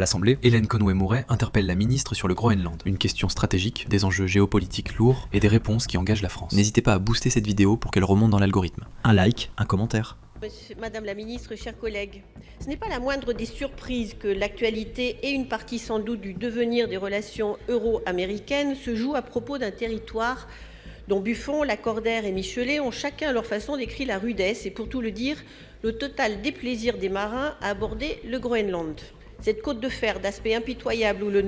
L'Assemblée, Hélène Conway-Mouret interpelle la ministre sur le Groenland. Une question stratégique, des enjeux géopolitiques lourds et des réponses qui engagent la France. N'hésitez pas à booster cette vidéo pour qu'elle remonte dans l'algorithme. Un like, un commentaire. Madame la ministre, chers collègues, ce n'est pas la moindre des surprises que l'actualité et une partie sans doute du devenir des relations euro-américaines se jouent à propos d'un territoire dont Buffon, Lacordaire et Michelet ont chacun à leur façon décrit la rudesse et, pour tout le dire, le total déplaisir des marins à aborder le Groenland. Cette côte de fer d'aspect impitoyable où le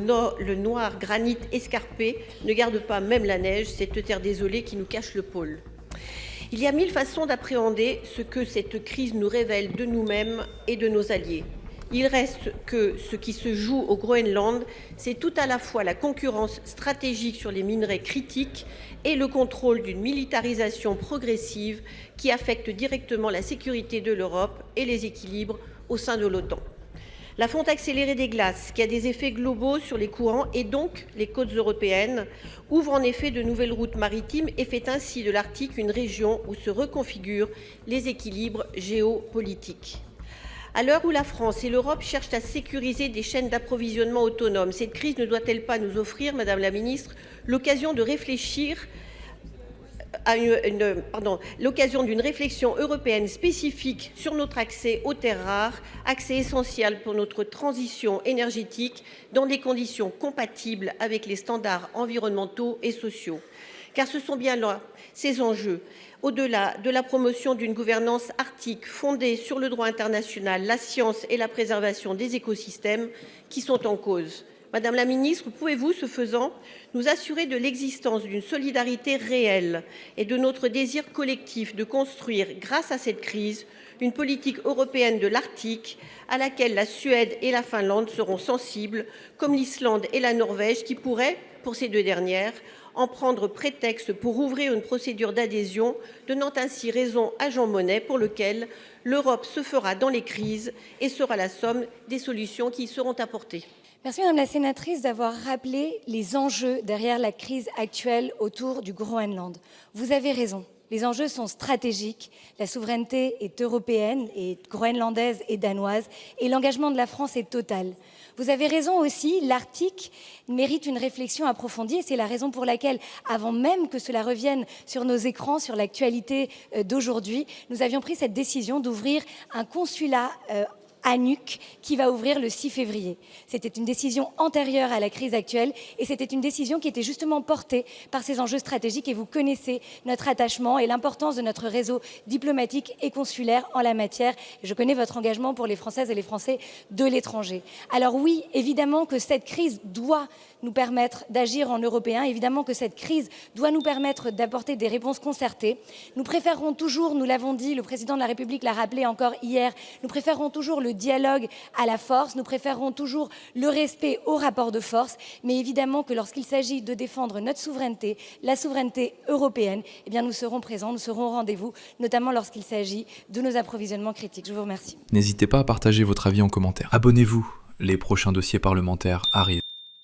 noir granit escarpé ne garde pas même la neige, cette terre désolée qui nous cache le pôle. Il y a mille façons d'appréhender ce que cette crise nous révèle de nous-mêmes et de nos alliés. Il reste que ce qui se joue au Groenland, c'est tout à la fois la concurrence stratégique sur les minerais critiques et le contrôle d'une militarisation progressive qui affecte directement la sécurité de l'Europe et les équilibres au sein de l'OTAN. La fonte accélérée des glaces, qui a des effets globaux sur les courants et donc les côtes européennes, ouvre en effet de nouvelles routes maritimes et fait ainsi de l'Arctique une région où se reconfigurent les équilibres géopolitiques. À l'heure où la France et l'Europe cherchent à sécuriser des chaînes d'approvisionnement autonomes, cette crise ne doit-elle pas nous offrir, Madame la Ministre, l'occasion de réfléchir l'occasion d'une réflexion européenne spécifique sur notre accès aux terres rares, accès essentiel pour notre transition énergétique dans des conditions compatibles avec les standards environnementaux et sociaux. Car ce sont bien là ces enjeux, au-delà de la promotion d'une gouvernance arctique fondée sur le droit international, la science et la préservation des écosystèmes qui sont en cause. Madame la ministre, pouvez-vous, ce faisant, nous assurer de l'existence d'une solidarité réelle et de notre désir collectif de construire, grâce à cette crise, une politique européenne de l'Arctique à laquelle la Suède et la Finlande seront sensibles, comme l'Islande et la Norvège qui pourraient, pour ces deux dernières, en prendre prétexte pour ouvrir une procédure d'adhésion, donnant ainsi raison à Jean Monnet pour lequel l'Europe se fera dans les crises et sera la somme des solutions qui y seront apportées. Merci Madame la sénatrice d'avoir rappelé les enjeux derrière la crise actuelle autour du Groenland. Vous avez raison, les enjeux sont stratégiques, la souveraineté est européenne et groenlandaise et danoise et l'engagement de la France est total. Vous avez raison aussi, l'Arctique mérite une réflexion approfondie et c'est la raison pour laquelle, avant même que cela revienne sur nos écrans, sur l'actualité d'aujourd'hui, nous avions pris cette décision d'ouvrir un consulat à Nuuk, qui va ouvrir le 6 février. C'était une décision antérieure à la crise actuelle et c'était une décision qui était justement portée par ces enjeux stratégiques et vous connaissez notre attachement et l'importance de notre réseau diplomatique et consulaire en la matière. Je connais votre engagement pour les Françaises et les Français de l'étranger. Alors oui, évidemment que cette crise doit nous permettre d'agir en Européens, évidemment que cette crise doit nous permettre d'apporter des réponses concertées. Nous préférerons toujours, nous l'avons dit, le président de la République l'a rappelé encore hier, nous préférerons toujours le dialogue à la force, nous préférons toujours le respect au rapport de force, mais évidemment que lorsqu'il s'agit de défendre notre souveraineté, la souveraineté européenne, eh bien nous serons présents, nous serons au rendez-vous, notamment lorsqu'il s'agit de nos approvisionnements critiques. Je vous remercie. N'hésitez pas à partager votre avis en commentaire. Abonnez-vous, les prochains dossiers parlementaires arrivent.